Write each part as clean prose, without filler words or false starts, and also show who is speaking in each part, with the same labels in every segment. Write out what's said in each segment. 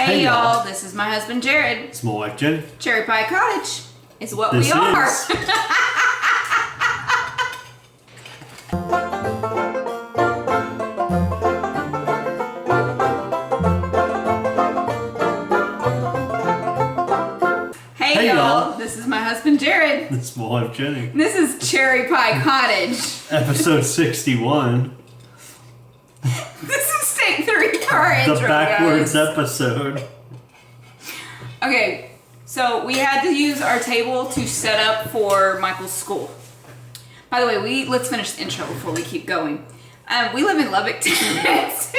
Speaker 1: Hey y'all, this is my husband Jared.
Speaker 2: It's my wife Jennie.
Speaker 1: CherryPieCottage is what
Speaker 2: This
Speaker 1: we are.
Speaker 2: is.
Speaker 1: Hey y'all, this is my husband Jared.
Speaker 2: This is my wife Jennie.
Speaker 1: This is CherryPieCottage.
Speaker 2: Episode 61.
Speaker 1: This is take 3 for our intro,
Speaker 2: The backwards
Speaker 1: guys.
Speaker 2: episode.
Speaker 1: Okay, so we had to use our table to set up for Michael's school. By the way, let's finish the intro before we keep going. We live in Lubbock, Texas.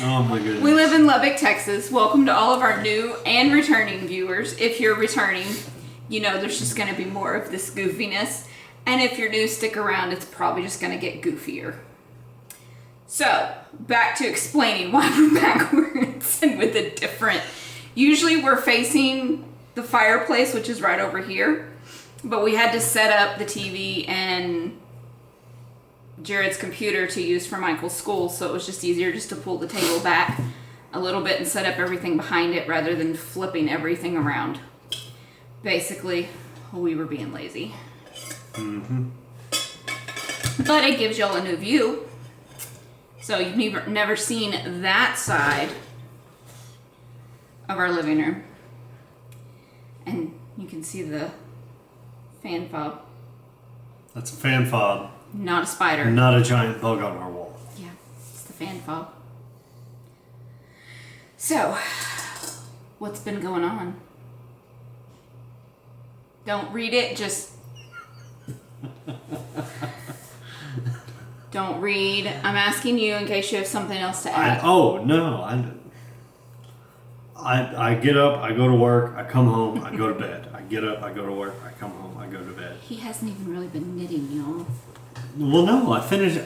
Speaker 2: Oh my goodness.
Speaker 1: We live in Lubbock, Texas. Welcome to all of our new and returning viewers. If you're returning, you know there's just going to be more of this goofiness. And if you're new, stick around. It's probably just going to get goofier. So, back to explaining why we're backwards and with a different... Usually we're facing the fireplace, which is right over here. But we had to set up the TV and Jared's computer to use for Michael's school, so it was just easier just to pull the table back a little bit and set up everything behind it rather than flipping everything around. Basically, we were being lazy.
Speaker 2: Mm-hmm.
Speaker 1: But it gives y'all a new view. So you've never seen that side of our living room. And you can see the fan fob.
Speaker 2: That's a fan fob.
Speaker 1: Not a spider.
Speaker 2: Not a giant bug on our wall.
Speaker 1: Yeah, it's the fan fob. So, what's been going on? Don't read it, just... Don't read. I'm asking you in case you have something else to add.
Speaker 2: I get up, I go to work, I come home, I go to bed. I get up, I go to work, I come home, I go to bed.
Speaker 1: He hasn't even really been knitting, y'all.
Speaker 2: Well, no, I finished.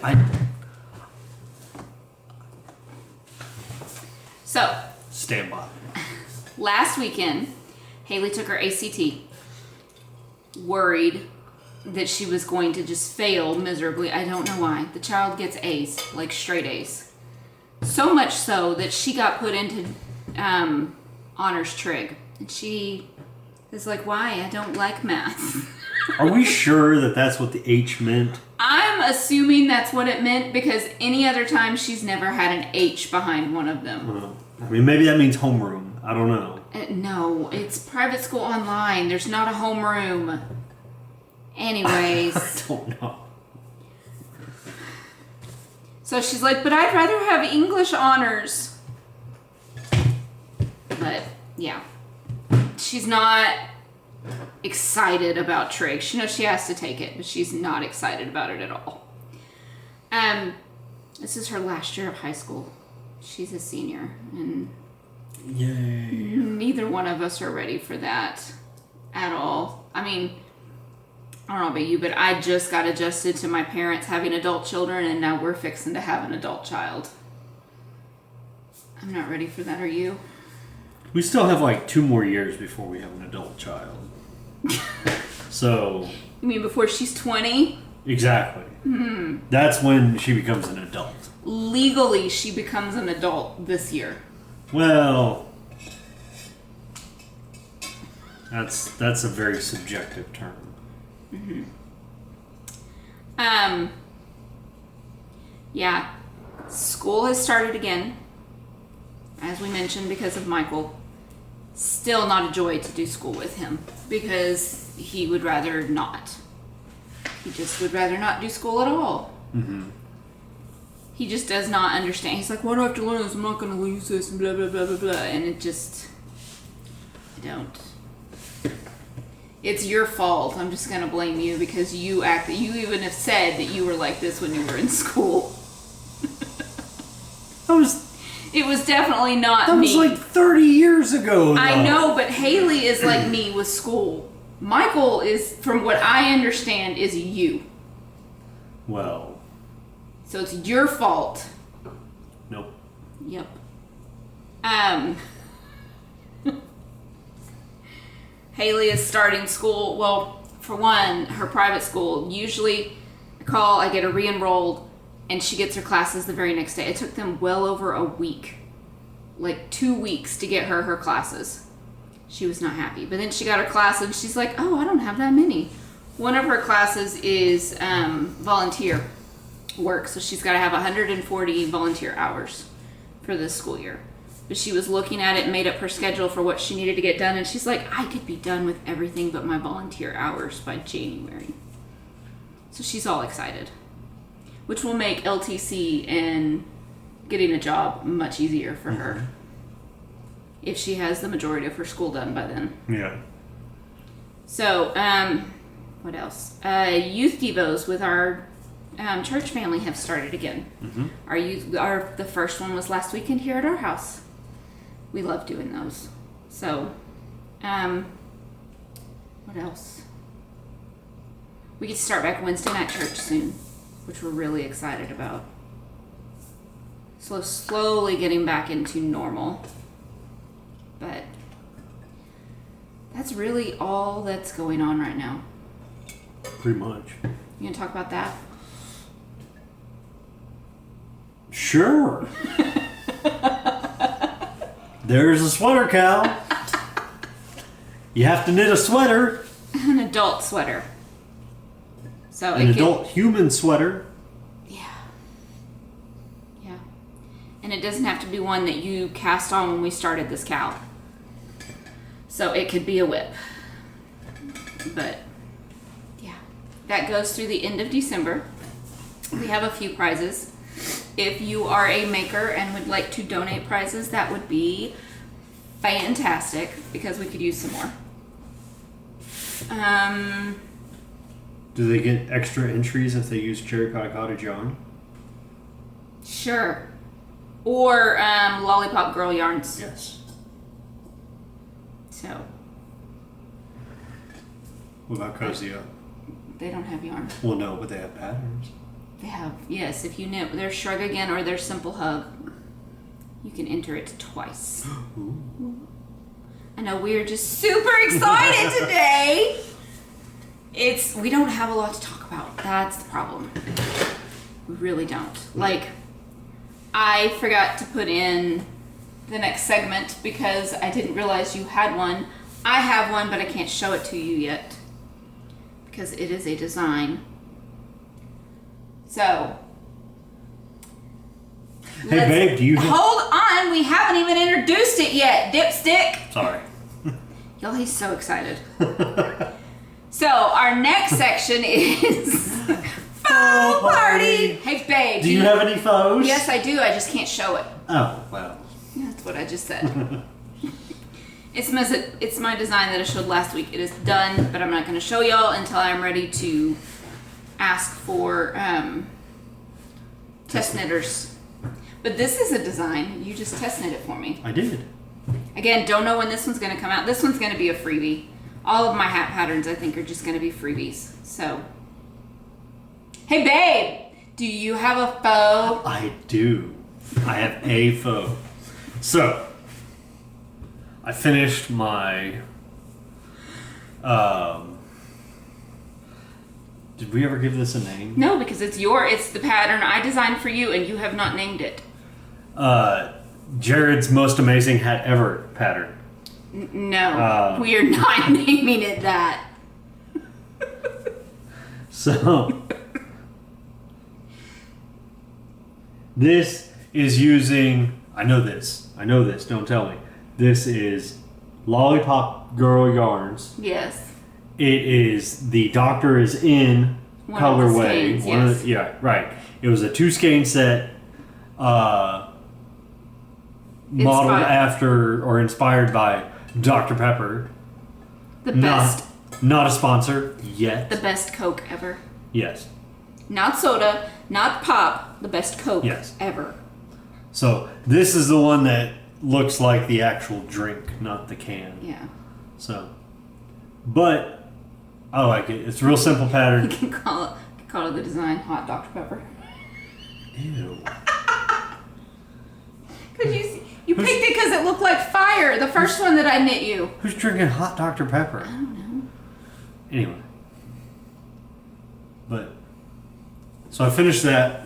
Speaker 1: So,
Speaker 2: Stand by.
Speaker 1: last weekend, Haley took her ACT, worried that she was going to just fail miserably. I don't know why. The child gets A's, like straight A's. So much so that she got put into honors trig. And she is like, why? I don't like math.
Speaker 2: Are we sure that that's what the H meant?
Speaker 1: I'm assuming that's what it meant because any other time she's never had an H behind one of them.
Speaker 2: I mean, maybe that means homeroom. I don't know.
Speaker 1: No, it's private school online. There's not a homeroom. Anyways.
Speaker 2: I don't know.
Speaker 1: So she's like, but I'd rather have English honors. But, yeah. She's not excited about trig. She knows she has to take it, but she's not excited about it at all. This is her last year of high school. She's a senior, and
Speaker 2: Yay.
Speaker 1: neither one of us are ready for that at all. I mean, I don't know about you, but I just got adjusted to my parents having adult children, and now we're fixing to have an adult child. I'm not ready for that, are you?
Speaker 2: We still have like 2 more years before we have an adult child. So.
Speaker 1: You mean before she's 20?
Speaker 2: Exactly.
Speaker 1: Hmm.
Speaker 2: That's when she becomes an adult.
Speaker 1: Legally, she becomes an adult this year.
Speaker 2: Well, that's a very subjective term.
Speaker 1: Mm-hmm. Yeah. School has started again, as we mentioned, because of Michael. Still not a joy to do school with him because he would rather not. He just would rather not do school at all.
Speaker 2: Mm-hmm.
Speaker 1: He just does not understand. He's like, why do I have to learn this? I'm not going to lose this, and blah, blah, blah, blah, blah. And it just... I don't. It's your fault. I'm just going to blame you because you even have said that you were like this when you were in school. It was definitely not me.
Speaker 2: That was like 30 years ago, though.
Speaker 1: I know, but Haley is like me with school. Michael is, from what I understand, is you.
Speaker 2: Well.
Speaker 1: So it's your fault.
Speaker 2: Nope.
Speaker 1: Yep. Haley is starting school. Well, for one, her private school. Usually I get her re-enrolled, and she gets her classes the very next day. It took them well over a week like 2 weeks to get her classes. She was not happy. But then she got her class and she's like, oh, I don't have that many. One of her classes is volunteer work. So she's got to have 140 volunteer hours for this school year. But she was looking at it and made up her schedule for what she needed to get done. And she's like, I could be done with everything but my volunteer hours by January. So she's all excited. Which will make LTC and getting a job much easier for her. If she has the majority of her school done by then.
Speaker 2: Yeah.
Speaker 1: So, what else? Youth devos with our church family have started again. The first one was last weekend here at our house. We love doing those. So, what else? We get to start back Wednesday night church soon, which we're really excited about. So slowly getting back into normal. But that's really all that's going on right now.
Speaker 2: Pretty much.
Speaker 1: You gonna talk about that?
Speaker 2: Sure. There's a sweater, Cal. You have to knit a sweater.
Speaker 1: An adult sweater. So
Speaker 2: An adult human sweater.
Speaker 1: Yeah. Yeah. And it doesn't have to be one that you cast on when we started this cow. So it could be a whip. But yeah. That goes through the end of December. We have a few prizes. If you are a maker and would like to donate prizes, that would be fantastic because we could use some more.
Speaker 2: Do they get extra entries if they use CherryPieCottage yarn?
Speaker 1: Sure. Or Lollipop Girl yarns.
Speaker 2: Yes.
Speaker 1: So
Speaker 2: What about Cozy Up?
Speaker 1: they don't have yarn.
Speaker 2: Well, no, but they have patterns.
Speaker 1: They have, yes, if you knit their Shrug Again or their Simple Hug, you can enter it twice.
Speaker 2: Ooh.
Speaker 1: I know we're just super excited today. We don't have a lot to talk about. That's the problem. We really don't. Like, I forgot to put in the next segment because I didn't realize you had one. I have one, but I can't show it to you yet because it is a design. So,
Speaker 2: Hey, babe, do you...
Speaker 1: Hold on, we haven't even introduced it yet, Dipstick.
Speaker 2: Sorry.
Speaker 1: Y'all, he's so excited. So, our next section is Faux Party. Hey, babe.
Speaker 2: Do you have any faux?
Speaker 1: Yes, I do. I just can't show it.
Speaker 2: Oh, well.
Speaker 1: That's what I just said. It's my design that I showed last week. It is done, but I'm not going to show y'all until I'm ready to ask for test knitters. But this is a design. You just test knit it for me.
Speaker 2: I did.
Speaker 1: Again, don't know when this one's going to come out. This one's going to be a freebie. All of my hat patterns, I think, are just going to be freebies. So, hey, babe, do you have a faux?
Speaker 2: I do. I have a faux. So, I finished my... did we ever give this a name?
Speaker 1: No, because it's the pattern I designed for you, and you have not named it.
Speaker 2: Jared's Most Amazing Hat Ever pattern.
Speaker 1: No, we are not naming it that.
Speaker 2: So, this is using, I know this, don't tell me. This is Lollipop Girl Yarns.
Speaker 1: Yes.
Speaker 2: It is, the Doctor is in
Speaker 1: One of the
Speaker 2: colorway.
Speaker 1: skeins, yes.
Speaker 2: Yeah, right. It was a 2 skein set, modeled after or inspired by Dr. Pepper.
Speaker 1: The best.
Speaker 2: Not a sponsor yet.
Speaker 1: The best Coke ever.
Speaker 2: Yes.
Speaker 1: Not soda, not pop, the best Coke ever.
Speaker 2: So this is the one that looks like the actual drink, not the can.
Speaker 1: Yeah.
Speaker 2: So, but I like it. It's a real simple pattern.
Speaker 1: You can call it the design Hot Dr. Pepper.
Speaker 2: Ew.
Speaker 1: Because you picked it because it looked like fire. The first one that I knit you.
Speaker 2: Who's drinking hot Dr. Pepper?
Speaker 1: I don't know.
Speaker 2: Anyway. But, so I finished that.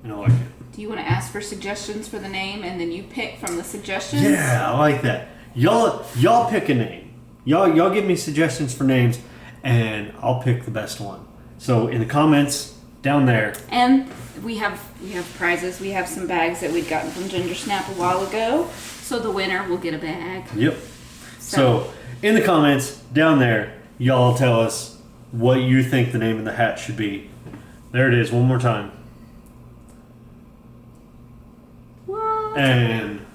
Speaker 2: And I like it.
Speaker 1: Do you want to ask for suggestions for the name and then you pick from the suggestions?
Speaker 2: Yeah, I like that. Y'all pick a name. Y'all give me suggestions for names, and I'll pick the best one. So in the comments down there.
Speaker 1: And we have prizes. We have some bags that we'd gotten from Ginger Snap a while ago. So the winner will get a bag.
Speaker 2: Yep. So in the comments down there, y'all tell us what you think the name of the hat should be. There it is, one more time.
Speaker 1: What?
Speaker 2: And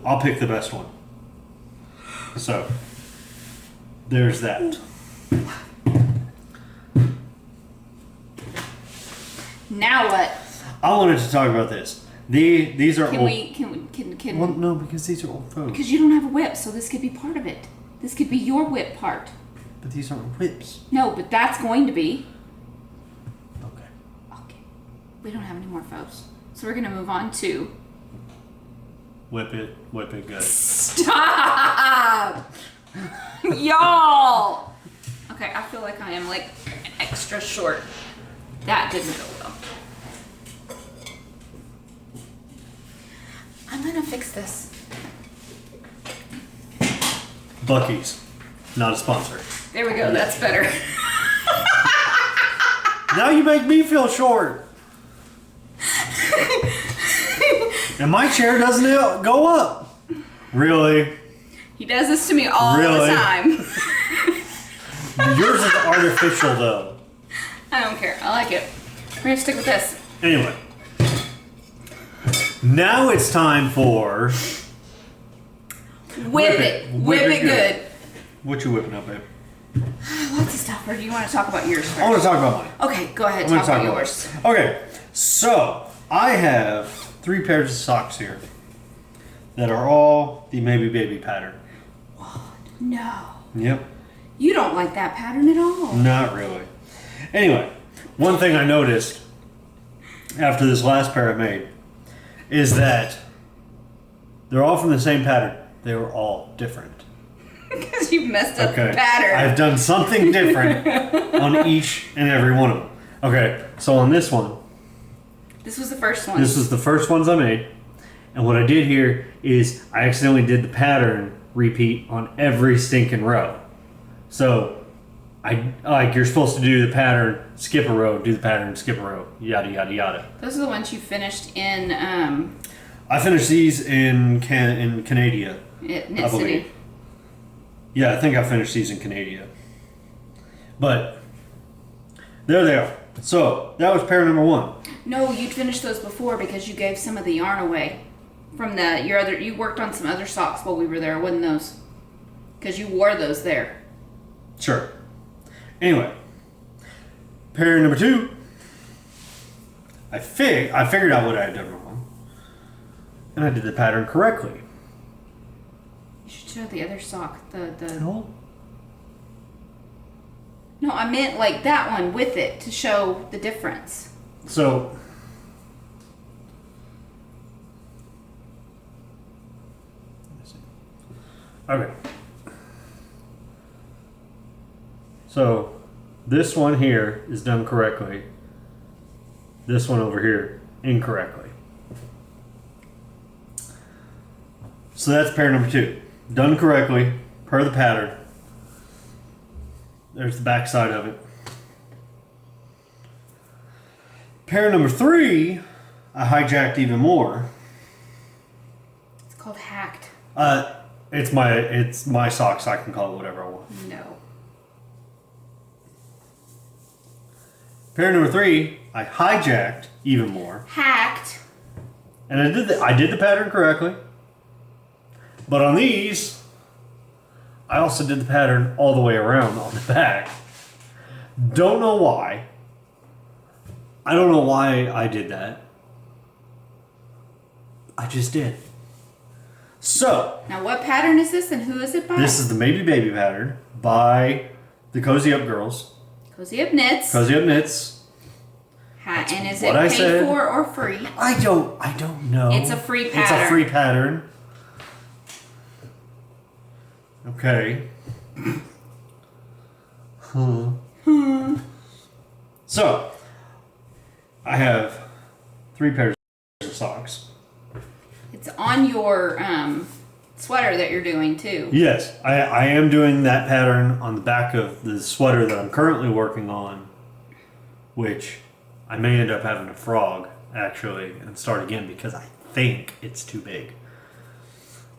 Speaker 2: I'll pick the best one. So there's that.
Speaker 1: Now what?
Speaker 2: I wanted to talk about this. These are
Speaker 1: Can
Speaker 2: old.
Speaker 1: we?
Speaker 2: Well, no, because these are old photos.
Speaker 1: Because you don't have a whip, so this could be part of it. This could be your whip part.
Speaker 2: But these aren't whips.
Speaker 1: No, but that's going to be.
Speaker 2: Okay.
Speaker 1: Okay. We don't have any more photos. So we're going to move on to...
Speaker 2: Whip it good.
Speaker 1: Stop! Y'all! Okay, I feel like I am like extra short. That didn't go well. I'm going to fix this.
Speaker 2: Buc-ee's, not a sponsor.
Speaker 1: There we go, that's better.
Speaker 2: Now you make me feel short. And my chair doesn't go up. Really?
Speaker 1: He does this to me all
Speaker 2: Really?
Speaker 1: the time.
Speaker 2: Yours is artificial though.
Speaker 1: I don't care. I like it. We're going to stick with this.
Speaker 2: Anyway. Now it's time for...
Speaker 1: Whip it. Whip it good.
Speaker 2: What you whipping up, babe?
Speaker 1: Lots of stuff. Or do you want to talk about yours first?
Speaker 2: I want to talk about mine.
Speaker 1: Okay, go ahead.
Speaker 2: I'm gonna
Speaker 1: Talk about yours.
Speaker 2: mine. Okay, so I have 3 pairs of socks here that are all the Maybe Baby pattern.
Speaker 1: No.
Speaker 2: Yep.
Speaker 1: You don't like that pattern at all.
Speaker 2: Not really. Anyway, one thing I noticed after this last pair I made is that they're all from the same pattern. They were all different.
Speaker 1: Because you've messed up
Speaker 2: Okay.
Speaker 1: the pattern.
Speaker 2: I've done something different on each and every one of them. Okay, so on this one,
Speaker 1: This was the first one.
Speaker 2: this was the first ones I made. And what I did here is I accidentally did the pattern repeat on every stinking row. So you're supposed to do the pattern, skip a row, do the pattern, skip a row, yada yada yada.
Speaker 1: Those are the ones you finished in
Speaker 2: I finished these in Canada.
Speaker 1: Knit
Speaker 2: I believe.
Speaker 1: City.
Speaker 2: Yeah, I think I finished these in Canada. But there they are. So that was pair number 1.
Speaker 1: No, you'd finished those before because you gave some of the yarn away from you worked on some other socks while we were there, wasn't those? Because you wore those there.
Speaker 2: Sure. Anyway, pair number 2. I figured out what I had done wrong, and I did the pattern correctly.
Speaker 1: You should show the other sock.
Speaker 2: No.
Speaker 1: No, I meant like that one with it to show the difference.
Speaker 2: So okay. So this one here is done correctly. This one over here incorrectly. So that's pair number 2. Done correctly, per the pattern. There's the back side of it. Pair number 3, I hijacked even more.
Speaker 1: It's called hacked.
Speaker 2: It's my socks. I can call it whatever I want.
Speaker 1: No.
Speaker 2: Pair number 3, I hijacked even more,
Speaker 1: Hacked.
Speaker 2: and I did the pattern correctly. But on these, I also did the pattern all the way around on the back. Don't know why. I don't know why I did that. I just did. So,
Speaker 1: Now, what pattern is this and who is it by?
Speaker 2: this is the Maybe Baby pattern by the Cozy Up Girls.
Speaker 1: Cozy Up Knits.
Speaker 2: Cozy Up Knits.
Speaker 1: And is
Speaker 2: what
Speaker 1: it
Speaker 2: I
Speaker 1: paid
Speaker 2: said.
Speaker 1: for or free?
Speaker 2: I don't know.
Speaker 1: It's a free
Speaker 2: It's
Speaker 1: pattern.
Speaker 2: a free pattern. Okay. So, I have 3 pairs of socks.
Speaker 1: It's on your sweater that you're doing too.
Speaker 2: Yes, I am doing that pattern on the back of the sweater that I'm currently working on, which I may end up having to frog, actually, and start again because I think it's too big.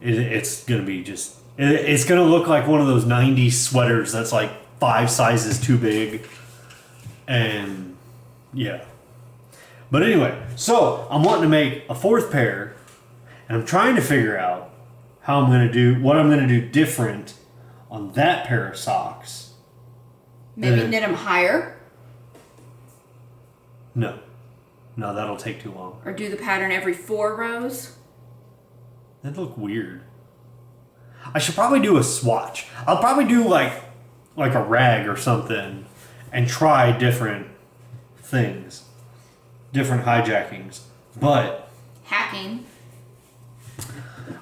Speaker 2: It's going to be just... It's going to look like one of those 90s sweaters that's like 5 sizes too big. And, yeah. But anyway, so I'm wanting to make a 4th pair, and I'm trying to figure out how I'm going to do... What I'm going to do different on that pair of socks.
Speaker 1: Maybe knit them higher?
Speaker 2: No. No, that'll take too long.
Speaker 1: Or do the pattern every 4 rows?
Speaker 2: That'd look weird. I should probably do a swatch. I'll probably do like a rag or something and try different things. Different hijackings. But
Speaker 1: Hacking.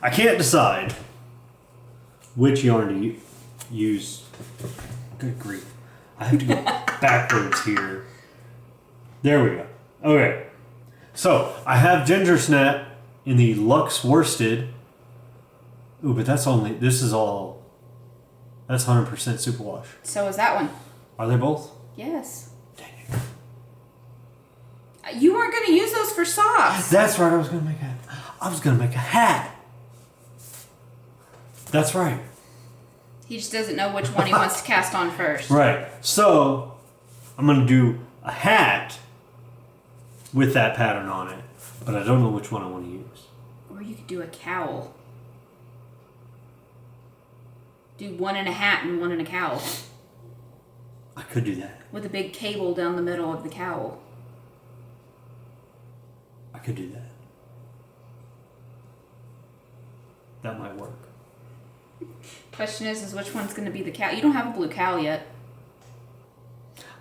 Speaker 2: I can't decide which yarn to use. Good grief. I have to go backwards here. There we go. Okay. So, I have ginger snap in the Luxe Worsted. Ooh, but that's only... This is all... That's 100% superwash.
Speaker 1: So is that one.
Speaker 2: Are they both?
Speaker 1: Yes.
Speaker 2: Dang it.
Speaker 1: You weren't going to use those for socks.
Speaker 2: That's right. I was going to make a hat. That's right.
Speaker 1: He just doesn't know which one he wants to cast on first.
Speaker 2: Right. So, I'm going to do a hat with that pattern on it, but I don't know which one I want to use.
Speaker 1: Or you could do a cowl. Do one in a hat and one in a cowl.
Speaker 2: I could do that.
Speaker 1: With a big cable down the middle of the cowl.
Speaker 2: I could do that. That might work.
Speaker 1: Question is which one's going to be the cowl? You don't have a blue cowl yet.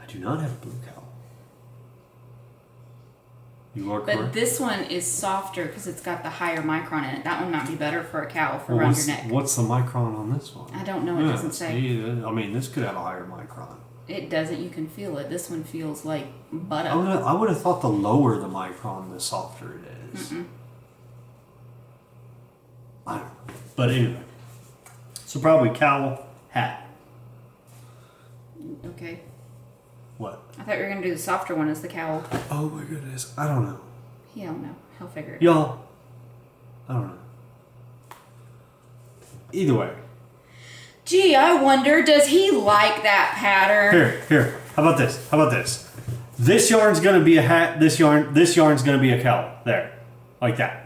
Speaker 2: I do not have a blue cowl. You are
Speaker 1: But
Speaker 2: correct.
Speaker 1: this one is softer because it's got the higher micron in it. That one might be better for a cowl for around your neck.
Speaker 2: What's the micron on this one?
Speaker 1: I don't know. It doesn't say.
Speaker 2: I mean, this could have a higher micron.
Speaker 1: It doesn't. You can feel it. This one feels like butter.
Speaker 2: I would have thought the lower the micron, the softer it is.
Speaker 1: Mm-mm.
Speaker 2: I don't know. But anyway. So probably cowl, hat.
Speaker 1: Okay.
Speaker 2: What?
Speaker 1: I thought you were going to do the softer one as the cowl.
Speaker 2: Oh my goodness. I don't know.
Speaker 1: He'll know. He'll figure it out.
Speaker 2: Y'all. I don't know. Either way.
Speaker 1: Gee, I wonder, does he like that pattern?
Speaker 2: Here. How about this? This yarn's gonna be a hat, this yarn's gonna be a cowl. There. Like that.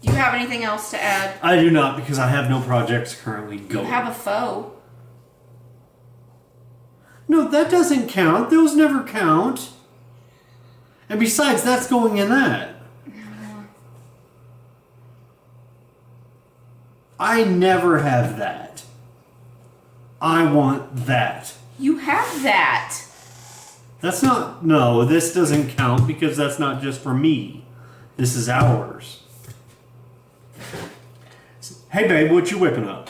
Speaker 1: Do you have anything else to add?
Speaker 2: I do not, because I have no projects currently going.
Speaker 1: You have a faux.
Speaker 2: No, that doesn't count. Those never count. And besides, that's going in that. I never have that. I want that.
Speaker 1: You have that.
Speaker 2: That's not... No, this doesn't count because that's not just for me. This is ours. Hey, babe, what you whipping up?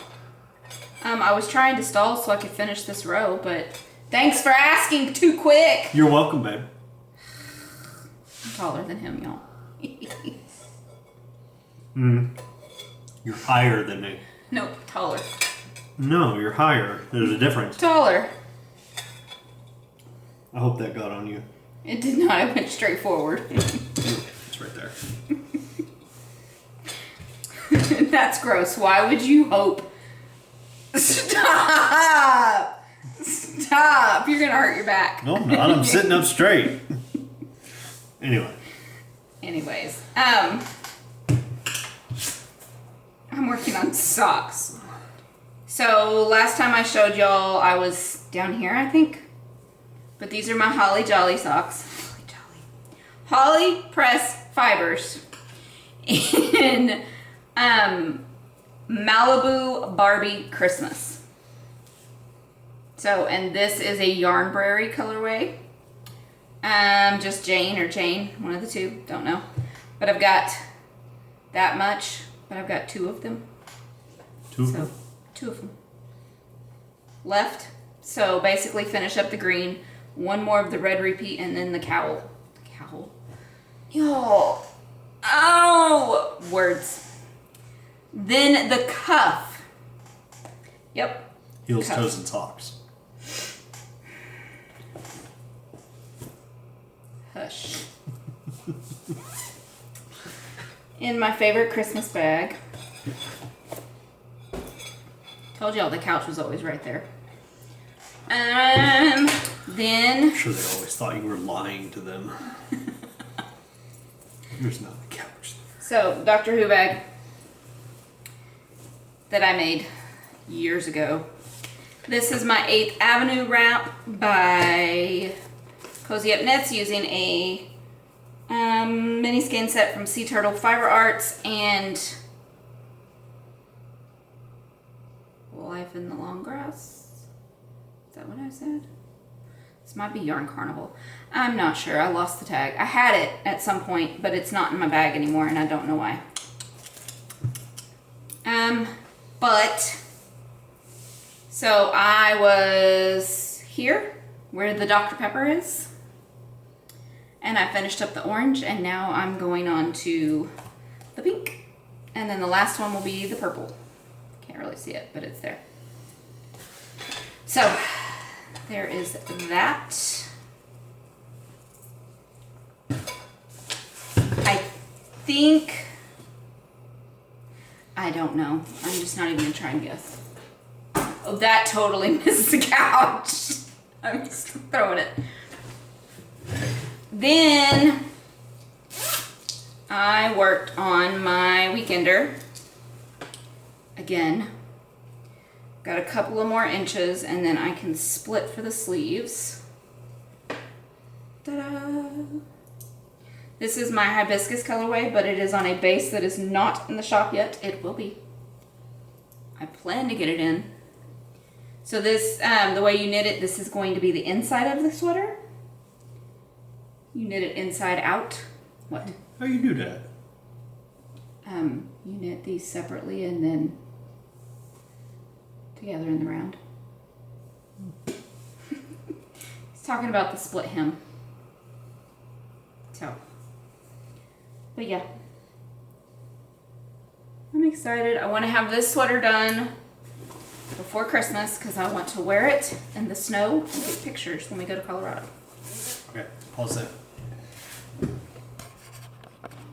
Speaker 1: I was trying to stall so I could finish this row, but thanks for asking too quick.
Speaker 2: You're welcome, babe.
Speaker 1: I'm taller than him, y'all.
Speaker 2: You're higher than me.
Speaker 1: Nope, taller.
Speaker 2: No, you're higher. There's a difference.
Speaker 1: Taller.
Speaker 2: I hope that got on you.
Speaker 1: It did not. I went straight forward.
Speaker 2: It's right there.
Speaker 1: That's gross. Why would you hope? Stop! Stop! You're gonna hurt your back.
Speaker 2: No, I'm not. I'm sitting up straight.
Speaker 1: Anyways, I'm working on socks. So last time I showed y'all, I was down here, I think. But these are my Holly Jolly socks. Holly Press Fibers in Malibu Barbie Christmas. So, and this is a Yarnberry colorway. Just Jane or Jane, one of the two, don't know. But I've got that much, but I've got two of them.
Speaker 2: Two of them?
Speaker 1: Two of them. Left. So basically finish up the green, one more of the red repeat, and then the cowl. Cowl? Yo. Oh! Words. Then the cuff. Yep.
Speaker 2: Heels,
Speaker 1: cuff.
Speaker 2: toes, and socks.
Speaker 1: Hush. In my favorite Christmas bag. Told y'all the couch was always right there. Then
Speaker 2: I'm sure they always thought you were lying to them. There's not a couch.
Speaker 1: So Doctor Who bag that I made years ago. This is my 8th Avenue wrap by Cozy Up Knits using a mini skein set from Sea Turtle Fiber Arts and Life in the Long Grass. Is that what I said? This might be Yarn Carnival. I'm not sure. I lost the tag. I had it at some point, but it's not in my bag anymore, and I don't know why. But so I was here where the Dr. Pepper is, and I finished up the orange, and now I'm going on to the pink, and then the last one will be the purple. Can't really see it, but it's there. So there is that. I think, I don't know. I'm just not even gonna try and guess. Oh, that totally missed the couch. I'm just throwing it. Then I worked on my weekender again. Got a couple of more inches, and then I can split for the sleeves. Ta-da! This is my hibiscus colorway, but it is on a base that is not in the shop yet. It will be. I plan to get it in. So this, the way you knit it, this is going to be the inside of the sweater. You knit it inside out. What?
Speaker 2: How you do that?
Speaker 1: You knit these separately and then together in the round. He's talking about the split hem. So, but yeah. I'm excited. I want to have this sweater done before Christmas because I want to wear it in the snow and take pictures when we go to Colorado.
Speaker 2: Okay, pause that.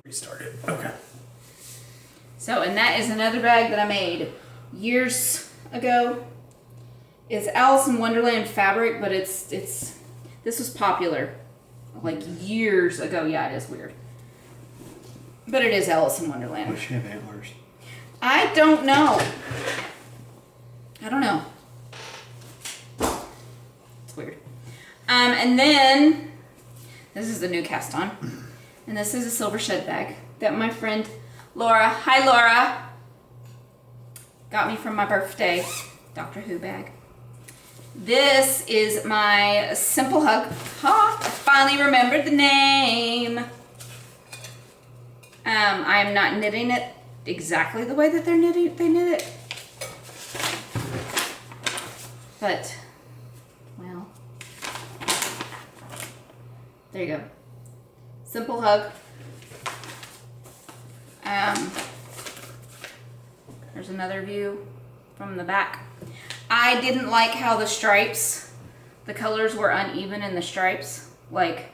Speaker 2: Restart it. Okay.
Speaker 1: So, and that is another bag that I made years ago. It's Alice in Wonderland fabric, but it's this was popular like years ago. Yeah, it is weird. But it is Alice in Wonderland.
Speaker 2: Does she have antlers?
Speaker 1: I don't know. I don't know. It's weird. And then this is the new cast on. And this is a silver shed bag that my friend Laura, hi Laura, got me from my birthday. Doctor Who bag. This is my Simple Hug. Ha! I finally remembered the name. I'm not knitting it exactly the way that they knit it. But, well, there you go. Simple Hug. There's another view from the back. I didn't like how the stripes, the colors were uneven in the stripes. Like,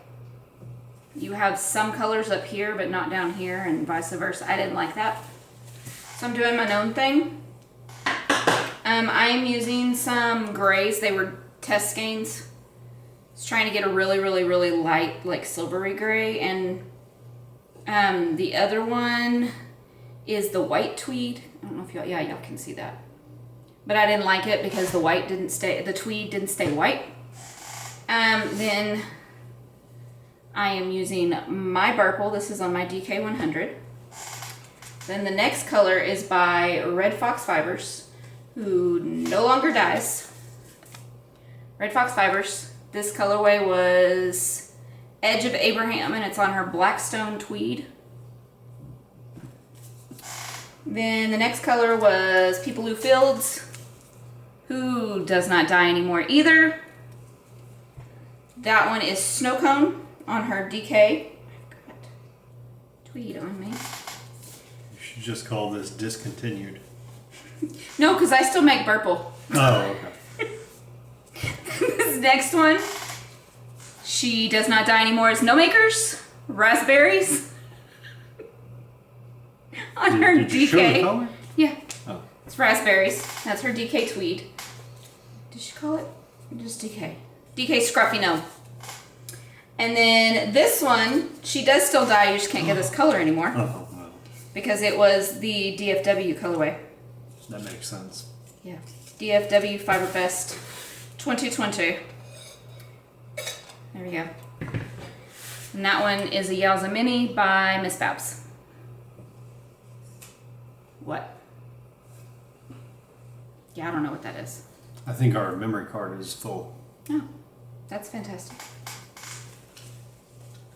Speaker 1: you have some colors up here, but not down here, and vice versa. I didn't like that. So I'm doing my own thing. I am using some grays. They were test skeins. I was trying to get a really, really, really light, like silvery gray. And the other one is the white tweed. I don't know if y'all, yeah, y'all can see that. But I didn't like it because the white didn't stay, the tweed didn't stay white. Then I am using my Burple. This is on my DK100. Then the next color is by Red Fox Fibers, who no longer dyes. Red Fox Fibers. This colorway was Edge of Abraham, and it's on her Blackstone Tweed. Then the next color was Peepaloo Fields, who does not dye anymore either. That one is Snow Cone on her DK. I've got tweed on me.
Speaker 2: You should just call this discontinued.
Speaker 1: No, because I still make purple.
Speaker 2: Oh, okay.
Speaker 1: This next one, she does not dye anymore, is No Makers Raspberries on her
Speaker 2: Did you show the
Speaker 1: DK.
Speaker 2: color?
Speaker 1: Yeah,
Speaker 2: Oh.
Speaker 1: it's raspberries. That's her DK tweed. Did she call it? Just DK. DK Scruffy Gnome. And then this one, she does still dye, you just can't get this color anymore.
Speaker 2: Oh, well,
Speaker 1: Because it was the DFW colorway.
Speaker 2: that makes sense.
Speaker 1: Yeah. DFW Fiberfest 2020. There we go. And that one is a Yowza Mini by Miss Babs. What? Yeah, I don't know what that is.
Speaker 2: I think our memory card is full.
Speaker 1: Oh, that's fantastic.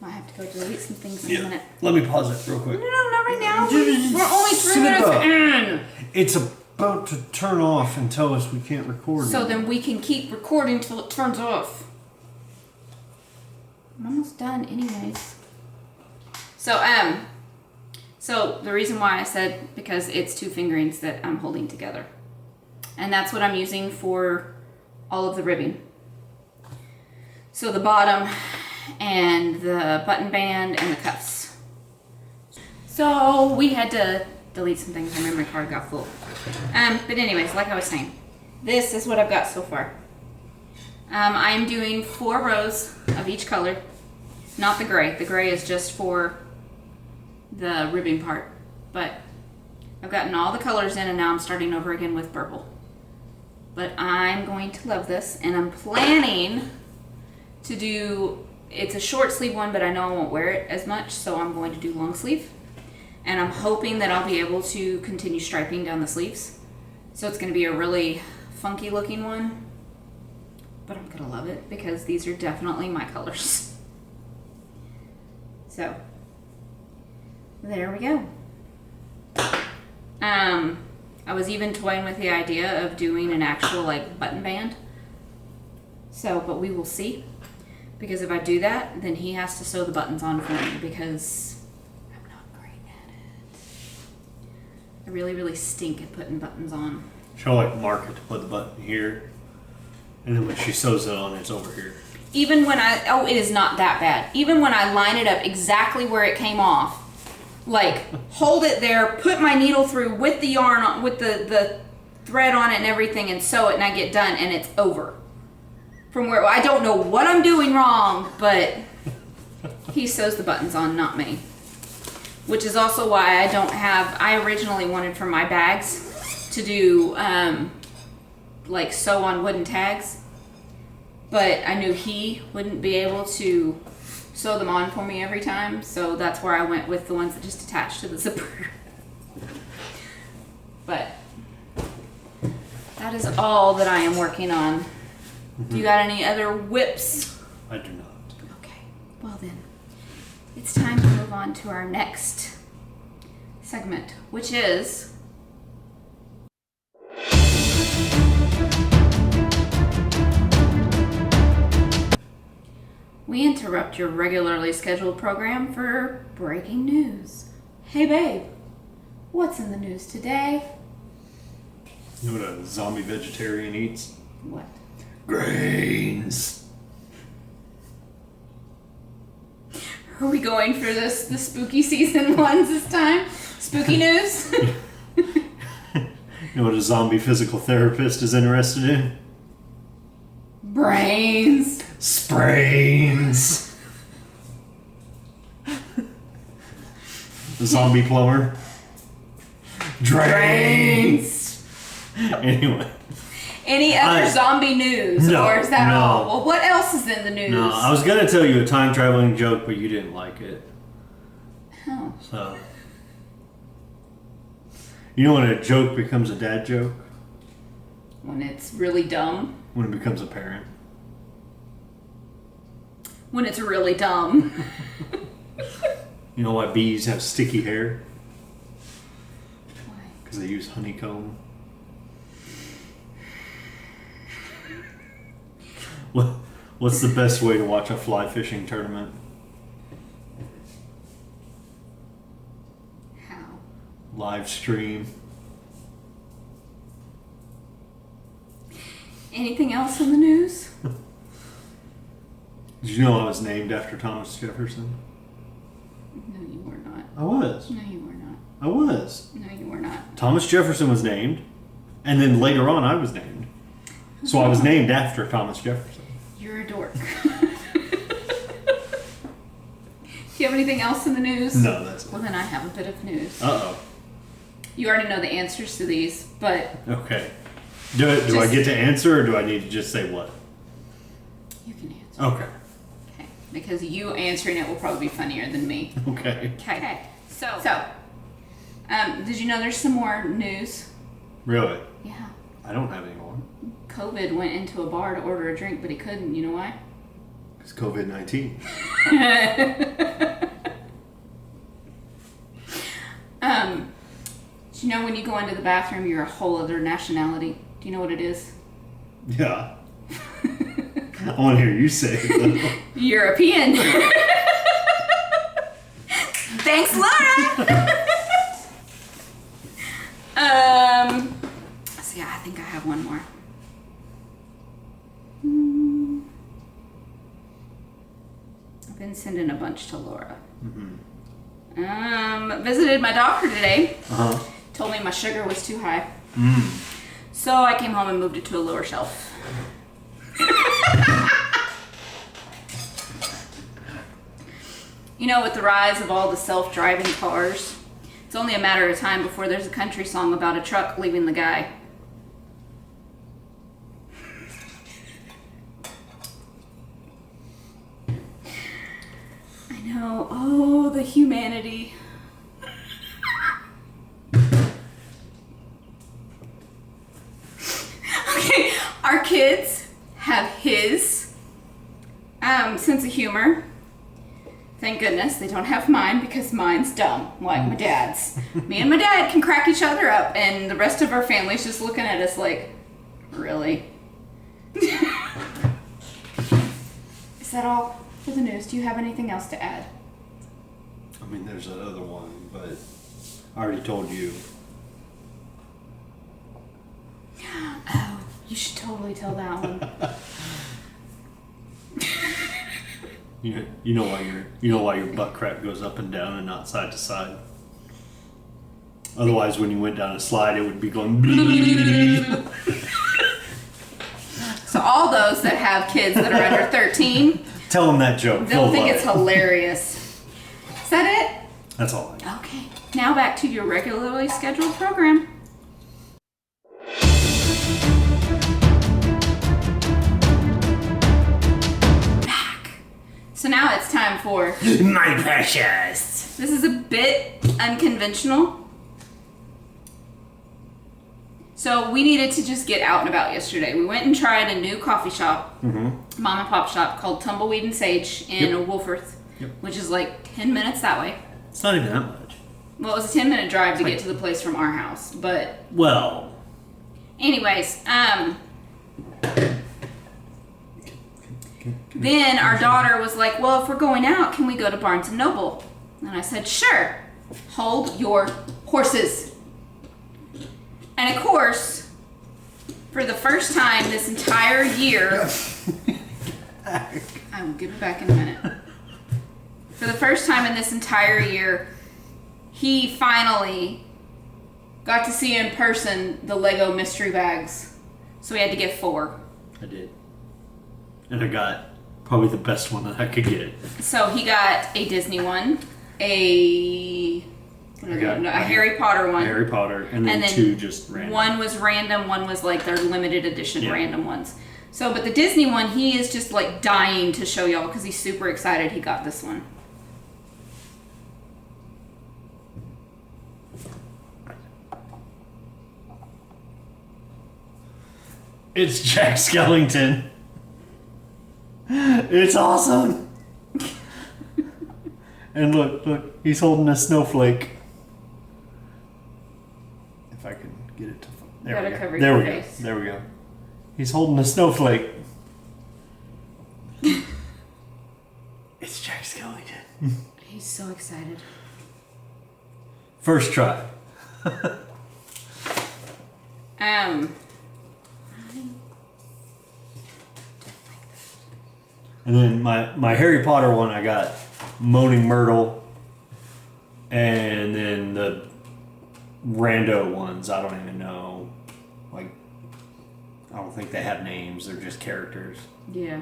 Speaker 1: Might have to go delete some things in a minute.
Speaker 2: Let me pause it real quick.
Speaker 1: No, not right now. We're only 3 minutes in.
Speaker 2: It's about to turn off and tell us we can't record.
Speaker 1: So then we can keep recording till it turns off. I'm almost done anyways. So the reason why I said because it's 2 fingerings that I'm holding together. And that's what I'm using for all of the ribbing. So the bottom and the button band and the cuffs. So we had to delete some things. My memory card got full. But anyways, like I was saying, this is what I've got so far. I'm doing 4 rows of each color. Not the gray. The gray is just for the ribbing part. But I've gotten all the colors in and now I'm starting over again with purple. But I'm going to love this and I'm planning to do, it's a short sleeve one, but I know I won't wear it as much, so I'm going to do long sleeve. And I'm hoping that I'll be able to continue striping down the sleeves. So it's going to be a really funky looking one. But I'm going to love it because these are definitely my colors. So, there we go. I was even toying with the idea of doing an actual like button band. So, but we will see. Because if I do that, then he has to sew the buttons on for me because I'm not great at it. I really, really stink at putting buttons on.
Speaker 2: She'll like mark it to put the button here. And then when she sews it on, it's over here.
Speaker 1: Even when it is not that bad. Even when I line it up exactly where it came off, like hold it there, put my needle through with the yarn on, with the thread on it and everything and sew it and I get done and it's over. From where, I don't know what I'm doing wrong, but he sews the buttons on, not me. Which is also why I originally wanted for my bags to do like sew on wooden tags. But I knew he wouldn't be able to sew them on for me every time, so that's where I went with the ones that just attach to the zipper. But that is all that I am working on. Mm-hmm. You got any other whips?
Speaker 2: I do not.
Speaker 1: Okay, well then, it's time to move on to our next segment, which is we interrupt your regularly scheduled program for breaking news. Hey babe, what's in the news today?
Speaker 2: You know what a zombie vegetarian eats?
Speaker 1: What?
Speaker 2: Grains.
Speaker 1: Are we going for the spooky season ones this time? Spooky news?
Speaker 2: You know what a zombie physical therapist is interested in?
Speaker 1: Brains.
Speaker 2: Sprains. The zombie plumber. Drains. Anyway.
Speaker 1: Any other zombie news?
Speaker 2: No,
Speaker 1: or is that
Speaker 2: no.
Speaker 1: all? Well, what else is in the news?
Speaker 2: No, I was gonna tell you a time traveling joke, but you didn't like it.
Speaker 1: Oh.
Speaker 2: So, you know when a joke becomes a dad joke?
Speaker 1: When it's really dumb.
Speaker 2: When it becomes apparent.
Speaker 1: When it's really dumb.
Speaker 2: You know why bees have sticky hair?
Speaker 1: Why?
Speaker 2: Because they use honeycomb. What's the best way to watch a fly fishing tournament?
Speaker 1: How?
Speaker 2: Live stream.
Speaker 1: Anything else in the news?
Speaker 2: Did you know I was named after Thomas Jefferson?
Speaker 1: No, you were not.
Speaker 2: I was.
Speaker 1: No, you were not.
Speaker 2: I was.
Speaker 1: No, you were not.
Speaker 2: Thomas Jefferson was named, and then later on I was named. So I was named after Thomas Jefferson.
Speaker 1: You're a dork. Do you have anything else in the news?
Speaker 2: No, that's it.
Speaker 1: Well, then I have a bit of news.
Speaker 2: Uh-oh.
Speaker 1: You already know the answers to these, but...
Speaker 2: Okay. Do I get to answer, or do I need to just say what?
Speaker 1: You can answer.
Speaker 2: Okay.
Speaker 1: Okay. Because you answering it will probably be funnier than me.
Speaker 2: Okay.
Speaker 1: Okay. So, did you know there's some more news?
Speaker 2: Really?
Speaker 1: Yeah.
Speaker 2: I don't have any more.
Speaker 1: COVID went into a bar to order a drink, but he couldn't. You know why?
Speaker 2: It's COVID-19.
Speaker 1: Do you know when you go into the bathroom, you're a whole other nationality? Do you know what it is?
Speaker 2: Yeah. I want to hear you say it, though.
Speaker 1: European. Thanks, Laura. So yeah, I think I have one more. I've been sending a bunch to Laura. Visited my doctor today. Told me my sugar was too high. So I came home and moved it to a lower shelf. You know, with the rise of all the self-driving cars, it's only a matter of time before there's a country song about a truck leaving the guy. I know. Oh, the humanity. Okay, our kids have his sense of humor. Thank goodness they don't have mine, because mine's dumb, like my dad's. Me and my dad can crack each other up, and the rest of our family's just looking at us like, really? Is that all for the news? Do you have anything else to add?
Speaker 2: I mean, there's that other one, but I already told you.
Speaker 1: Oh, you should totally tell that one.
Speaker 2: You know why your butt crack goes up and down and not side to side. Otherwise, when you went down a slide, it would be going.
Speaker 1: So all those that have kids that are under 13,
Speaker 2: Tell them that joke.
Speaker 1: they'll think it's hilarious. Is that it?
Speaker 2: That's all.
Speaker 1: Okay. Now back to your regularly scheduled program. So now it's time for
Speaker 2: My precious.
Speaker 1: This is a bit unconventional. So we needed to just get out and about yesterday. We went and tried a new coffee shop, mom and pop shop called Tumbleweed and Sage in Wolforth, which is like 10 minutes that way.
Speaker 2: It's not even that much.
Speaker 1: Well, it was a 10-minute drive to get to the place from our house, but
Speaker 2: well.
Speaker 1: Anyways, then our daughter was like, well, if we're going out, can we go to Barnes & Noble? And I said, sure. Hold your horses. And of course, for the first time this entire year, I will give it back in a minute. For the first time in this entire year, he finally got to see in person the Lego mystery bags. So we had to get 4.
Speaker 2: I did. And I got probably the best one that I could get.
Speaker 1: So he got a Disney one, a Harry Potter one.
Speaker 2: Harry Potter, and then 2 just random.
Speaker 1: One was random, one was like their limited edition random ones. So, but the Disney one, he is just like dying to show y'all because he's super excited he got this one.
Speaker 2: It's Jack Skellington. It's awesome. And look, he's holding a snowflake. If I can get it to there we go. There we go. He's holding a snowflake. It's Jack Skellington.
Speaker 1: He's so excited.
Speaker 2: First try. And then my Harry Potter one, I got Moaning Myrtle, and then the rando ones, I don't even know. Like, I don't think they have names; they're just characters.
Speaker 1: Yeah.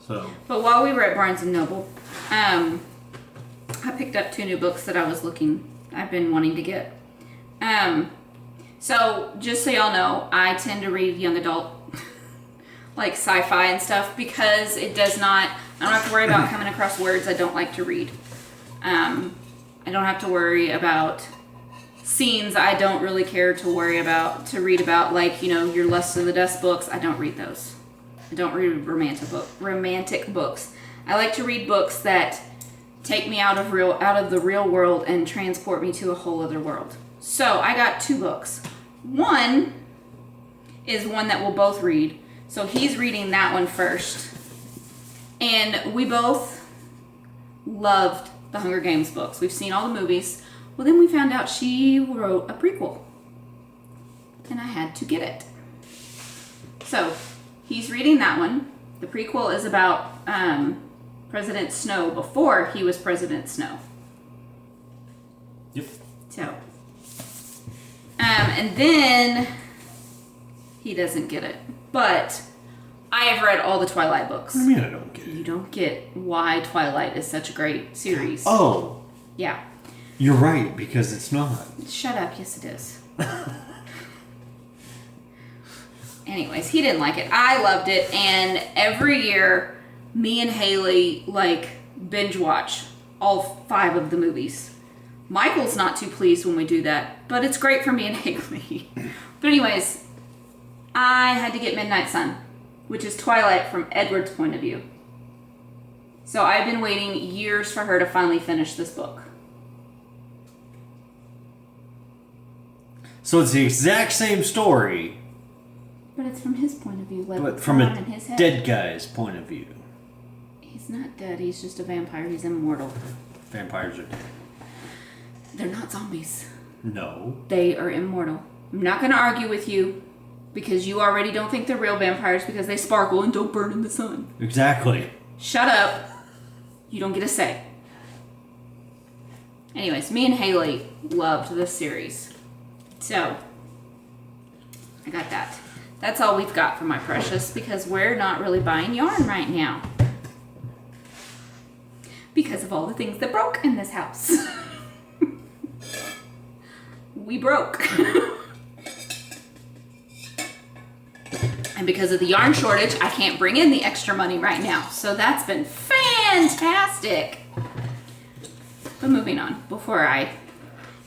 Speaker 2: So.
Speaker 1: But while we were at Barnes and Noble, I picked up 2 new books that I've been wanting to get. So just so y'all know, I tend to read young adult, like sci-fi and stuff, because I don't have to worry about coming across words I don't like to read. I don't have to worry about scenes I don't really care to read about, like, your Lust of the Dust books. I don't read those. I don't read romantic books. I like to read books that take me out of the real world and transport me to a whole other world. So I got 2 books. One is one that we'll both read. So he's reading that one first. And we both loved the Hunger Games books. We've seen all the movies. Well, then we found out she wrote a prequel. And I had to get it. So he's reading that one. The prequel is about President Snow before he was President Snow.
Speaker 2: Yep.
Speaker 1: So, and then he doesn't get it. But I have read all the Twilight books.
Speaker 2: What do you mean I don't get it?
Speaker 1: You don't get why Twilight is such a great series.
Speaker 2: Oh.
Speaker 1: Yeah.
Speaker 2: You're right, because it's not.
Speaker 1: Shut up. Yes, it is. Anyways, he didn't like it. I loved it. And every year, me and Haley, binge watch all 5 of the movies. Michael's not too pleased when we do that, but it's great for me and Haley. But anyways, I had to get Midnight Sun, which is Twilight from Edward's point of view. So I've been waiting years for her to finally finish this book.
Speaker 2: So it's the exact same story,
Speaker 1: But it's from his point of view,
Speaker 2: but from
Speaker 1: in
Speaker 2: a
Speaker 1: his head.
Speaker 2: dead guy's point of view.
Speaker 1: He's not dead, he's just a vampire, he's immortal.
Speaker 2: Vampires are dead.
Speaker 1: They're not zombies.
Speaker 2: No.
Speaker 1: They are immortal. I'm not going to argue with you, because you already don't think they're real vampires because they sparkle and don't burn in the sun.
Speaker 2: Exactly.
Speaker 1: Shut up. You don't get a say. Anyways, me and Haley loved this series. So, I got that. That's all we've got for my precious, because we're not really buying yarn right now. Because of all the things that broke in this house. We broke. And because of the yarn shortage, I can't bring in the extra money right now. So that's been fantastic. But moving on,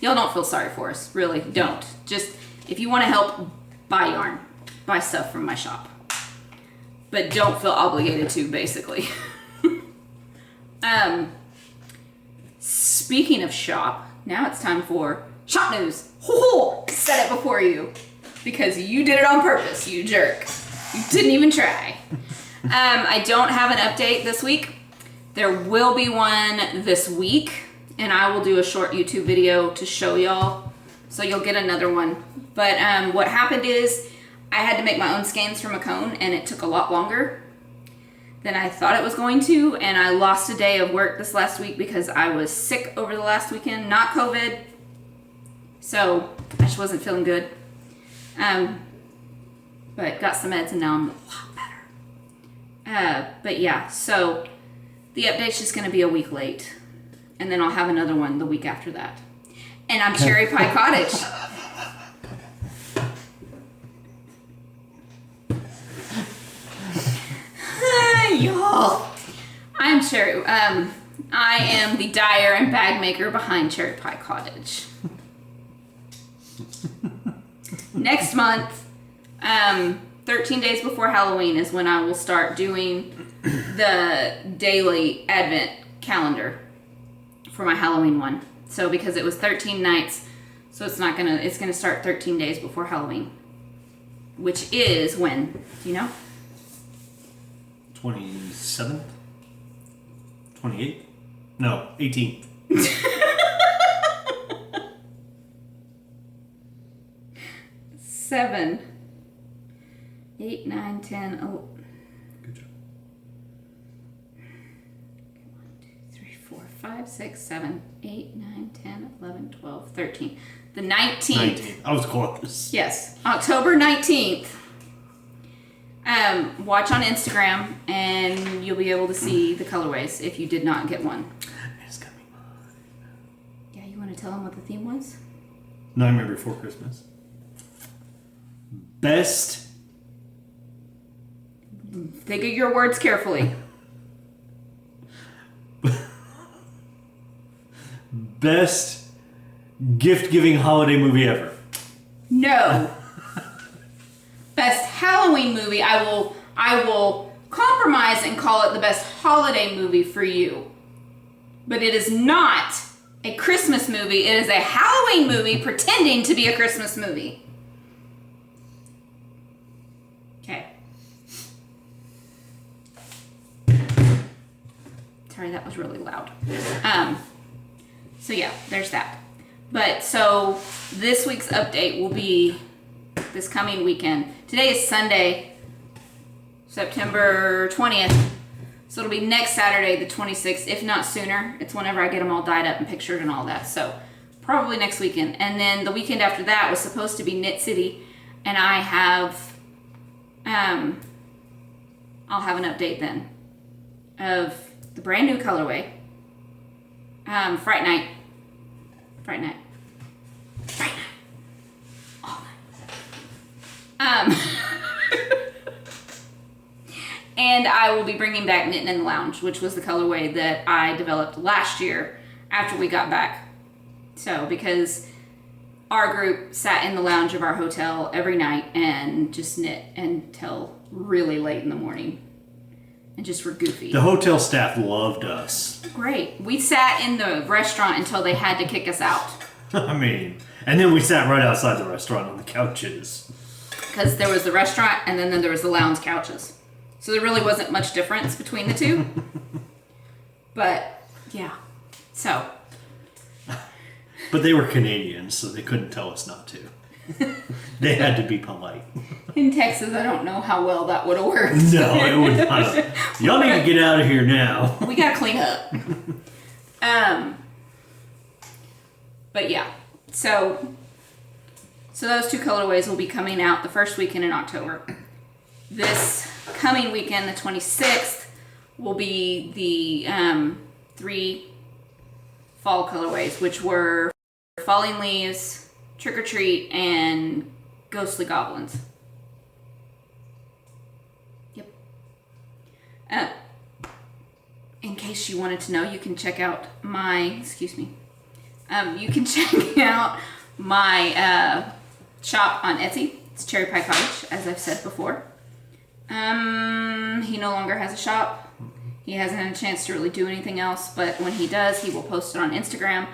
Speaker 1: y'all don't feel sorry for us, really, don't. Just, if you want to help, buy yarn, buy stuff from my shop. But don't feel obligated to, basically. Speaking of shop, now it's time for shop news. Ho-ho! Said it before you. Because you did it on purpose, you jerk. You didn't even try. I don't have an update this week. There will be one this week, and I will do a short YouTube video to show y'all. So you'll get another one. But what happened is I had to make my own skeins from a cone, and it took a lot longer than I thought it was going to. And I lost a day of work this last week because I was sick over the last weekend. Not COVID. So I just wasn't feeling good. But got some meds and now I'm a lot better. But yeah, so the update's just going to be a week late. And then I'll have another one the week after that. And I'm CherryPieCottage. Y'all. I'm Cherry. I am the dyer and bag maker behind CherryPieCottage. Next month, 13 days before Halloween is when I will start doing the daily Advent calendar for my Halloween one. So because it was 13 nights, so it's gonna start 13 days before Halloween. Which is when? Do you know?
Speaker 2: 27th? 28th? No, 18th.
Speaker 1: 7, 8, 9, 10, 11.
Speaker 2: Good job.
Speaker 1: 3, 4, 5, 6, 7, 8, 9, 10, 11, 12, 13. The 19th.
Speaker 2: 19th. I was close.
Speaker 1: Yes, October 19th. Watch on Instagram and you'll be able to see the colorways if you did not get one.
Speaker 2: It's gonna be mine.
Speaker 1: Yeah, you want to tell them what the theme was?
Speaker 2: Nightmare Before Christmas. Best.
Speaker 1: Think of your words carefully.
Speaker 2: Best gift-giving holiday movie ever.
Speaker 1: No. Best Halloween movie. I will compromise and call it the best holiday movie for you. But it is not a Christmas movie. It is a Halloween movie pretending to be a Christmas movie. Okay. Sorry, that was really loud. So yeah, there's that. But so this week's update will be this coming weekend. Today is Sunday, September 20th. So it'll be next Saturday, the 26th, if not sooner. It's whenever I get them all dyed up and pictured and all that. So probably next weekend. And then the weekend after that was supposed to be Knit City. And I have, I'll have an update then of the brand new colorway. Fright Night. All night. And I will be bringing back Knitting in the Lounge, which was the colorway that I developed last year after we got back. So, because our group sat in the lounge of our hotel every night and just knit until really late in the morning. And just were goofy.
Speaker 2: The hotel staff loved us.
Speaker 1: Great. We sat in the restaurant until they had to kick us out.
Speaker 2: I mean, and then we sat right outside the restaurant on the couches.
Speaker 1: Because there was the restaurant and then there was the lounge couches. So there really wasn't much difference between the two. But, yeah. So.
Speaker 2: But they were Canadians, so they couldn't tell us not to. They had to be polite.
Speaker 1: In Texas, I don't know how well that would have worked.
Speaker 2: No, it would not have. Y'all need to get out of here now.
Speaker 1: We gotta clean up. But yeah. So those two colorways will be coming out the first weekend in October. This coming weekend, the 26th, will be the 3 fall colorways, which were Falling Leaves, Trick or Treat, and Ghostly Goblins. Yep. In case you wanted to know, you can check out my, you can check out my shop on Etsy. It's CherryPieCottage, as I've said before. He no longer has a shop. He hasn't had a chance to really do anything else, but when he does, he will post it on Instagram,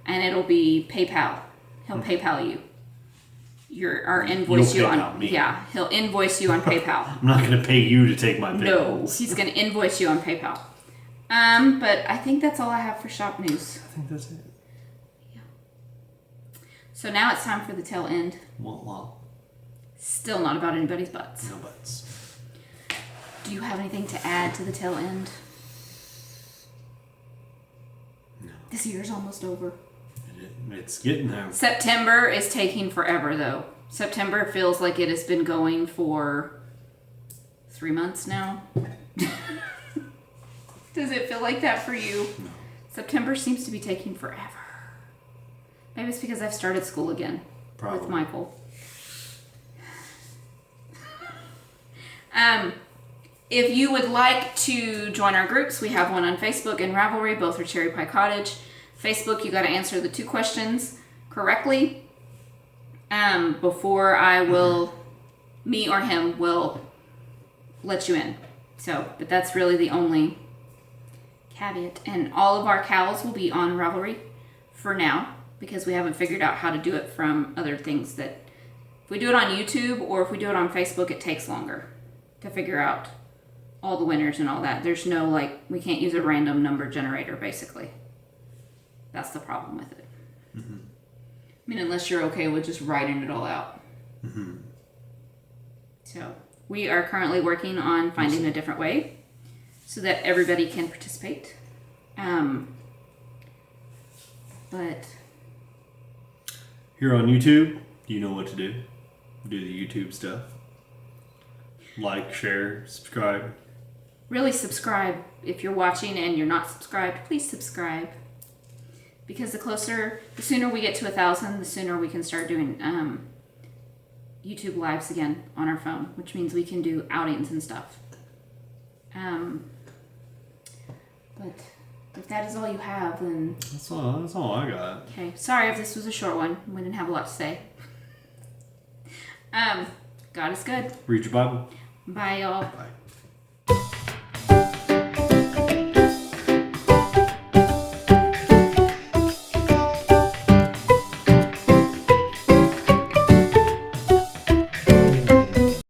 Speaker 1: and it'll be PayPal. He'll PayPal you. Invoice you on
Speaker 2: me.
Speaker 1: Yeah, he'll invoice you on PayPal.
Speaker 2: I'm not going to pay you to take my
Speaker 1: No,
Speaker 2: payments.
Speaker 1: he's going to invoice you on PayPal. But I think that's all I have for shop news.
Speaker 2: I think that's it.
Speaker 1: Yeah. So now it's time for the tail end.
Speaker 2: Well.
Speaker 1: Still not about anybody's butts.
Speaker 2: No buts.
Speaker 1: Do you have anything to add to the tail end?
Speaker 2: No.
Speaker 1: This year's almost over.
Speaker 2: It's getting there.
Speaker 1: September is taking forever, though. September feels like it has been going for 3 months now. Does it feel like that for you?
Speaker 2: No.
Speaker 1: September seems to be taking forever. Maybe it's because I've started school again.
Speaker 2: Probably.
Speaker 1: With Michael. If you would like to join our groups, we have one on Facebook and Ravelry. Both are CherryPieCottage. Facebook, you got to answer the 2 questions correctly before me or him will let you in. So, but that's really the only caveat. And all of our cows will be on Ravelry for now because we haven't figured out how to do it from other things that if we do it on YouTube or if we do it on Facebook, it takes longer to figure out all the winners and all that. There's no, like, we can't use a random number generator, basically. That's the problem with it. Mm-hmm. I mean, unless you're okay with just writing it all out. Mm-hmm. So, we are currently working on finding a different way so that everybody can participate. But
Speaker 2: here on YouTube, you know what to do. Do the YouTube stuff. Like, share, subscribe.
Speaker 1: Really subscribe. If you're watching and you're not subscribed, please subscribe. Because the sooner we get to 1,000, the sooner we can start doing YouTube lives again on our phone, which means we can do outings and stuff. But if that is all you have, then...
Speaker 2: That's all I got.
Speaker 1: Okay. Sorry if this was a short one. We didn't have a lot to say. God is good.
Speaker 2: Read your Bible.
Speaker 1: Bye, y'all.
Speaker 2: Bye.